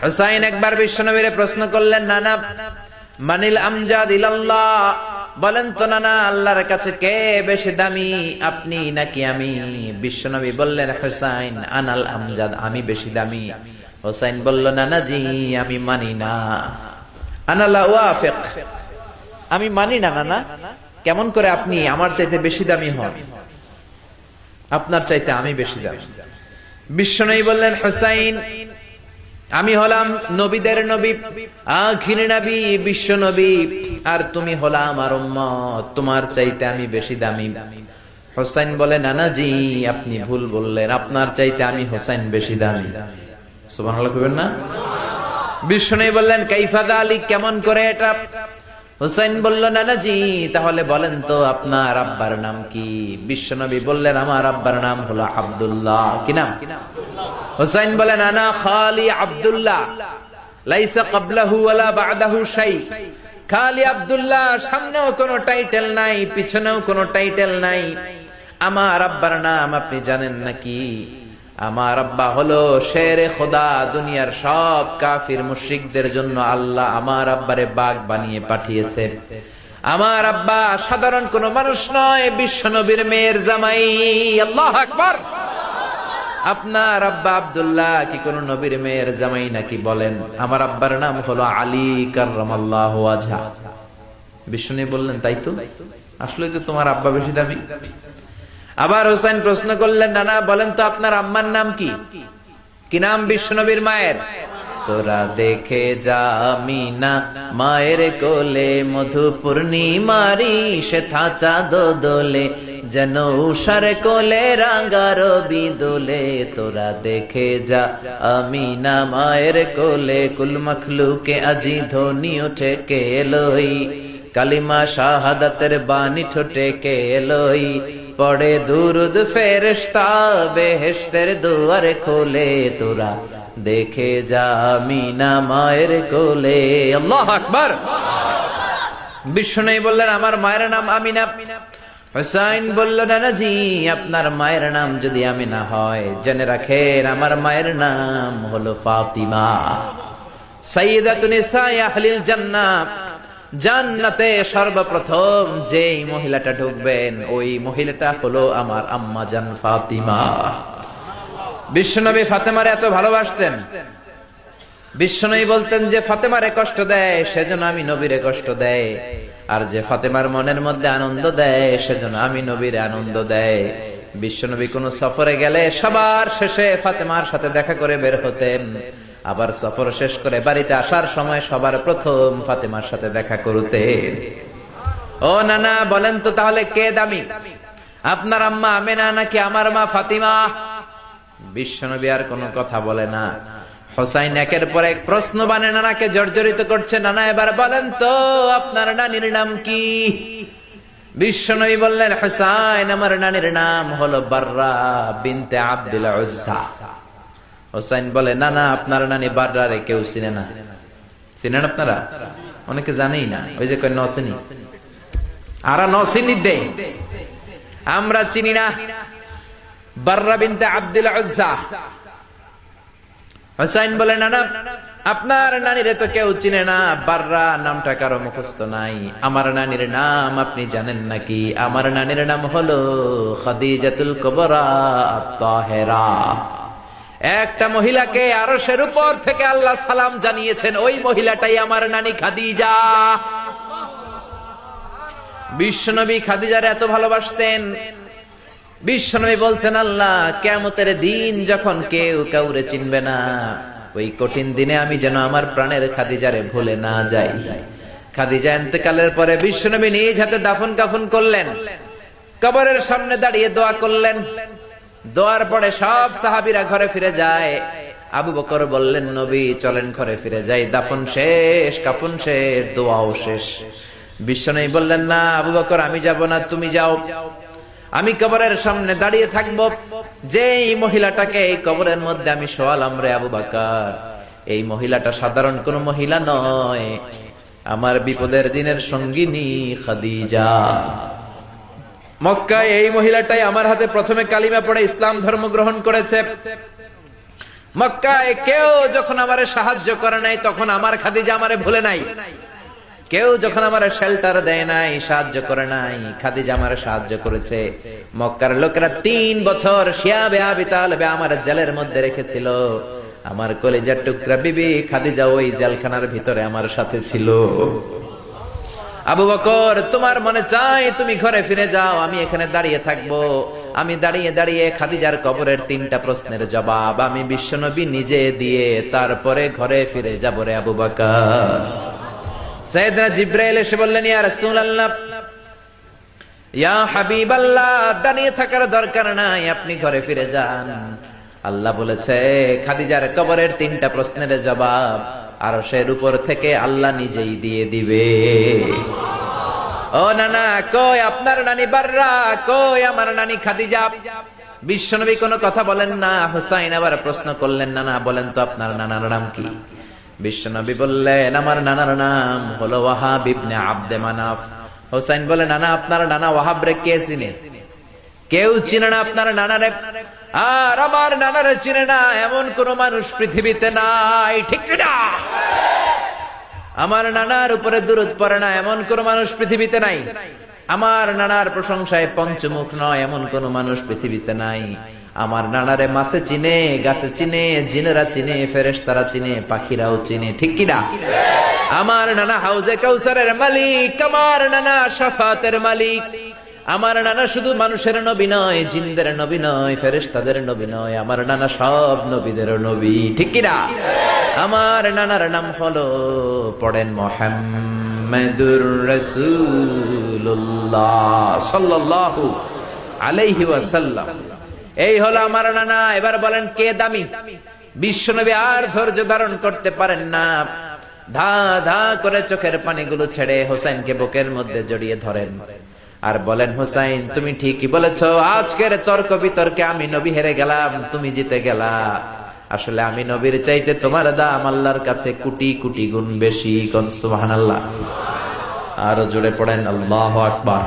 হুসাইন একবার বিশ্বনবীরে প্রশ্ন করলেন, নানা মানিল আমজাদ ইলাল্লাহ, বলেন তো নানা আল্লাহর কাছে কে বেশি দামি, আপনি নাকি আমি? বিশ্বনবী বললেন, হুসাইন আনাল আমজাদ, আমি বেশি দামি। হুসাইন বলল, নানা জি আমি মানি না, আনা লা ওয়াফিক, আমি মানি না নানা। কেমন করে আপনি আমার চাইতে বেশি দামি হন? আপনার চাইতে আমি বেশি দামি। বিশ্বনবী বললেন, হুসাইন আমি হলাম নবীদের নবী, আখির নবী, বিশ্ব নবী, আর তুমি হলা আমার উম্মত, তোমার চাইতে আমি বেশি দামি। হুসাইন বলে, নানা জি আপনি ভুল বললেন, আপনার চাইতে আমি হুসাইন বেশি দামি। সুবহানাল্লাহ কইবেন না? বিশ্বনবী বললেন, কাইফা যালিক, কেমন করে এটা? হুসাইন বলল, নানা জি তাহলে বলেন তো আপনার আব্বার নাম কি? বিশ্বনবী বললেন, আমার আব্বার নাম হলো আব্দুল্লাহ। কি নাম? হুসাইন বলেন, আনা খালি আব্দুল্লাহ, লাইসা ক্বাবলাহু ওয়ালা বা'দাহু শাই। খালি আব্দুল্লাহ, সামনেও কোনো টাইটেল নাই, পিছনেও কোনো টাইটেল নাই। আমার আব্বার নাম আপনি জানেন নাকি? আমার আব্বা হলো শেরে খোদা, দুনিয়ার সব কাফির মুশরিকদের জন্য আল্লাহ আমার আব্বারে বাগ বানিয়ে পাঠিয়েছে। আমার আব্বা সাধারণ কোন মানুষ নয়, বিশ্ব নবীর মেয়ের জামাই। আল্লাহু আকবার। আপনার আব্বা আব্দুল্লাহ কি কোন নবীর মেয়ের জামাই নাকি? বলেন, আমার আব্বার নাম হলো আলী কাররামাল্লাহু ওয়াজহা। বিশ্বনবী বললেন, তাই তো, আসলেই তো তোমার আব্বা বেশি দামি। আবার হুসাইন প্রশ্ন করলেন, নানা বলেন তো আপনার আম্মার নাম কি? কি নাম বিশ্বনবীর মায়ের? তোরা দেখে যা আমিনা মায়ের কোলে, মধু পূর্ণিমারি সেথা চাঁদ দোলে, যেন উষার কোলে রাঙা রবি দোলে। তোরা দেখে যা আমিনা মায়ের কোলে, কুল মখলুকে আজি ধ্বনি ওঠে কে এলোই, কালিমা শাহাদাতের বাণী ঠোঁটে কে এলোই, পড়ে দুরুদ ফেরেশতা বেহেশতের দুয়ার খোলে। তোরা দেখে যা আমিনা মায়ের কোলে। আল্লাহু আকবার। বিশ্বনবী বললেন, আমার মায়ের নাম আমিনা। হুসাইন বলল, নানা জি আপনার মায়ের নাম যদি আমিনা হয়, জেনে রাখেন আমার মায়ের নাম হলো ফাতিমা, সাইয়্যিদাতুন নিসাই আহলিল জান্নাহ। জান্নাতে সর্বপ্রথম যেই মহিলাটা ঢুকবেন, ওই মহিলাটা হলো আমার আম্মা জান ফাতিমা। বিশ্বনবী ফাতেমারে এত ভালোবাসতেন, বিশ্বনবী বলতেন যে ফাতেমারে কষ্ট দেয় সেজন্য আমি নবীরে কষ্ট দেয়, আর যে ফাতেমার মনের মধ্যে আনন্দ দেয় সেজন্য আমি নবীরে আনন্দ দেয়। বিশ্বনবী কোন সফরে গেলে সবার শেষে ফাতেমার সাথে দেখা করে বের হতেন, আবার সফর শেষ করে বাড়িতে আসার সময় সবার প্রথম ফাতেমার সাথে দেখা করতেন। ও নানা বলেন তো তাহলে কে দামি, আপনার আম্মা আমেনা নাকি আমার মা ফাতিমা? বিশ্বনবী আর কোনো কথা বলে না। হুসাইন একের পর এক প্রশ্ন বানে নানাকে জর্জরিত করছে, নানা এবার বলেন তো আপনার নানির নাম কি? বিশ্বনবী বললেন, হুসাইন আমার নানির নাম হলো বাররা বিনতে আব্দুল উজ্জা। হুসাইন বলে, না না আপনার নানি বাররারে কেউ চিনে না। চিনেন আপনারা? অনেকে জানেই না, ওই যে কয় নসিনি, আরা নসিনি দে, আমরা চিনি না বাররা বিনতে আব্দুল উজ্জা। হুসাইন বলে, না না আপনার নানিরে তো কেউ চিনে না, বাররা নামটা কারো মুখস্থ নাই। আমার নানির নাম আপনি জানেন নাকি? আমার নানির নাম হলো খাদিজাতুল কুবরা আত-তাহেরা। একটা মহিলাকে আরশের উপর থেকে আল্লাহ সালাম জানিয়েছেন, ওই মহিলাটাই আমার নানি খাদিজা। বিশ্বনবী খাদিজার এত ভালোবাসতেন, বিশ্বনবী বলতেন, আল্লাহ কিয়ামতের দিন যখন কেউ কাউরে চিনবে না, ওই কঠিন দিনে আমি যেন আমার প্রাণের খাদিজারে ভুলে না যাই। খাদিজা ইন্তেকালের পরে বিশ্বনবী নিজ হাতে দাফন কাফন করলেন, কবরের সামনে দাঁড়িয়ে দোয়া করলেন। দোয়ার পরে সব সাহাবীরা ঘরে ফিরে যায়। আবু বকর বললেন, নবী চলেন ঘরে ফিরে যাই, দাফন শেষ, কাফন শেষ, দোয়াও শেষ। বিশ্বনবী বললেন, না আবু বকর আমি যাব না, তুমি যাও, আমি কবরের সামনে দাঁড়িয়ে থাকবো। যেই মহিলাটাকে এই কবরের মধ্যে আমি শোয়ালাম রে আবু বকর, এই মহিলাটা সাধারণ কোন মহিলা নয়, আমার বিপদের দিনের সঙ্গিনী খাদিজা। মক্কায় এই মহিলাটাই আমার হাতে প্রথমে কালিমা পড়ে ইসলাম ধর্ম গ্রহণ করেছে। মক্কায় কেউ যখন আমারে সাহায্য করে নাই, তখন আমার খাদিজা আমারে ভুলে নাই। কেউ যখন আমারে শেল্টার দেয় নাই, সাহায্য করে নাই, খাদিজা আমারে সাহায্য করেছে। মক্কার লোকেরা 3 বছর শিয়াবে আবি তালেবে আমার জেলের মধ্যে রেখেছিল। আমার কলিজার টুকরা বিবি খাদিজা ওই জেলখানার ভিতরে আমার সাথে ছিল। আবু বকর, তোমার মনে চায় তুমি ঘরে ফিরে যাও, আমি এখানে দাঁড়িয়ে থাকবো। আমি দাঁড়িয়ে দাঁড়িয়ে খাদিজার কবরের 3টা প্রশ্নের জবাব আমি বিশ্বনবী নিজে দিয়ে তারপরে ঘরে ফিরে যাব রে আবু বকর। সাইয়েদনা জিবরাইল এসে বললেন, ইয়া রাসূলুল্লাহ, ইয়া হাবিবাল্লাহ, দাঁড়িয়ে থাকার দরকার নাই, আপনি ঘরে ফিরে যান। আল্লাহ বলেছে খাদিজার কবরের 3টা প্রশ্নের জবাব আরশের উপর থেকে আল্লাহ নিজেই দিয়ে দিবে। ও নানা, কই আপনার নানি বাররা, কই আমার নানি খাদিজা? বিশ্বনবী কোনো কথা বলেন না। হুসাইন আবার প্রশ্ন করলেন, নানা বলেন তো আপনার নানার নাম কি? বিশ্বনবী বললেন, আমার নানার নাম হলো ওয়াহাব ইবনে আব্দে মানাফ। হুসাইন বলে, নানা আপনার নানা ওয়াহাব রে কে চিনে? কেউ চিনে না আপনার নানারে। আর আমার নানারে চিনে না এমন কোন মানুষ পৃথিবীতে নাই, ঠিক না? আমার নানার উপরে দুরূদ পড়ে না এমন কোন মানুষ পৃথিবীতে নাই। আমার নানার প্রশংসায় পঞ্চমুখ নয় এমন কোন মানুষ পৃথিবীতে নাই। আমার নানারে মাছে চিনে, গাছে চিনে, জিনেরা চিনে, ফেরেশতারা চিনে, পাখিরাও চিনে, ঠিক কিনা? আমার নানা হাউজে কাউসারের মালিক, আমার নানা শাফাতের মালিক। আমার নানা শুধু মানুষের নবী নয়, জিনদের নবী নয়, ফেরেশতাদের নবী নয়, আমার নানা সব নবীদের নবী, ঠিক কিনা? আমার নানার নাম হলো, পড়েন, মুহাম্মাদুর রাসূলুল্লাহ সাল্লাল্লাহু আলাইহি ওয়াসাল্লাম। এই হলো আমার নানা। এবার বলেন কে দামি? বিশ্বনবী আর ধৈর্য ধারণ করতে পারেন না, ধা ধা করে চোখের পানিগুলো ছেড়ে হোসেনকে বুকের মধ্যে জড়িয়ে ধরেন আর বলেন, হোসাইন তুমি ঠিকই বলেছ, আজকের তর্ক বিতর্কে আমি নবী হেরে গেলাম, তুমি জিতে গেলা। আসলে আমি নবীর চাইতে তোমার দাম আল্লাহর কাছে কোটি কোটি গুণ বেশি। কোন সুবহানাল্লাহ। আরো জোরে পড়েন আল্লাহু আকবার।